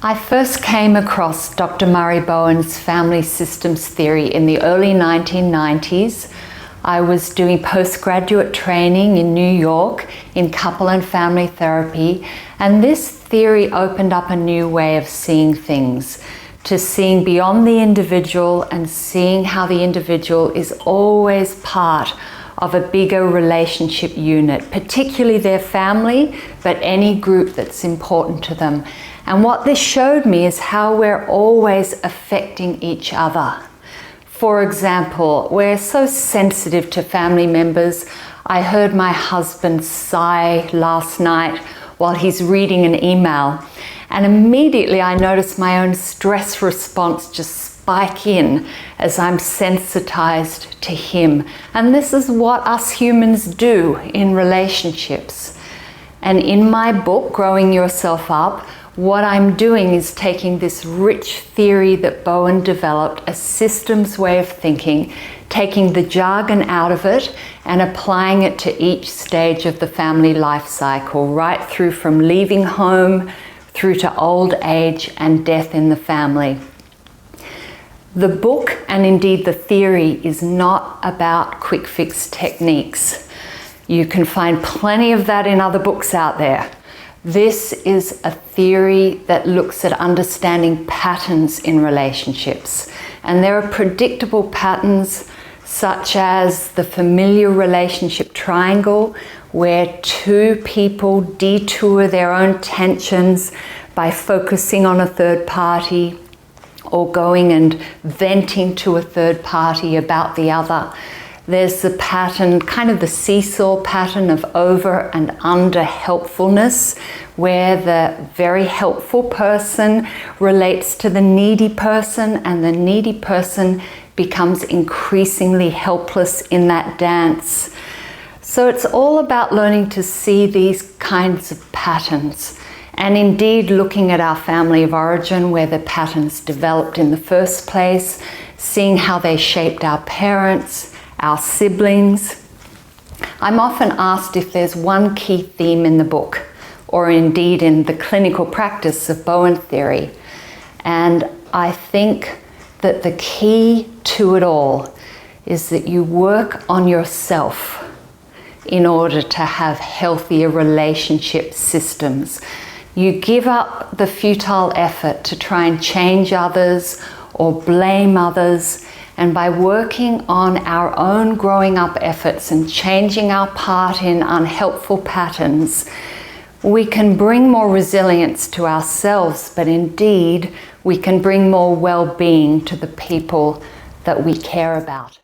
I first came across Dr. Murray Bowen's Family Systems Theory in the early 1990s. I was doing postgraduate training in New York in couple and family therapy, and this theory opened up a new way of seeing things, to seeing beyond the individual and seeing how the individual is always part of a bigger relationship unit, particularly their family, but any group that's important to them. And what this showed me is how we're always affecting each other. For example, we're so sensitive to family members. I heard my husband sigh last night while he's reading an email, and immediately I noticed my own stress response just spike in as I'm sensitized to him. And this is what us humans do in relationships. And in my book, Growing Yourself Up, what I'm doing is taking this rich theory that Bowen developed, a systems way of thinking, taking the jargon out of it and applying it to each stage of the family life cycle, right through from leaving home through to old age and death in the family. The book, and indeed the theory, is not about quick fix techniques. You can find plenty of that in other books out there. This is a theory that looks at understanding patterns in relationships. And there are predictable patterns such as the familiar relationship triangle, where two people detour their own tensions by focusing on a third party or going and venting to a third party about the other. There's the pattern, kind of the seesaw pattern of over and under helpfulness, where the very helpful person relates to the needy person and the needy person becomes increasingly helpless in that dance. So it's all about learning to see these kinds of patterns, and indeed looking at our family of origin, where the patterns developed in the first place, seeing how they shaped our parents, our siblings. I'm often asked if there's one key theme in the book, or indeed in the clinical practice of Bowen theory. And I think that the key to it all is that you work on yourself in order to have healthier relationship systems. You give up the futile effort to try and change others or blame others, and by working on our own growing up efforts and changing our part in unhelpful patterns, we can bring more resilience to ourselves, but indeed we can bring more well-being to the people that we care about.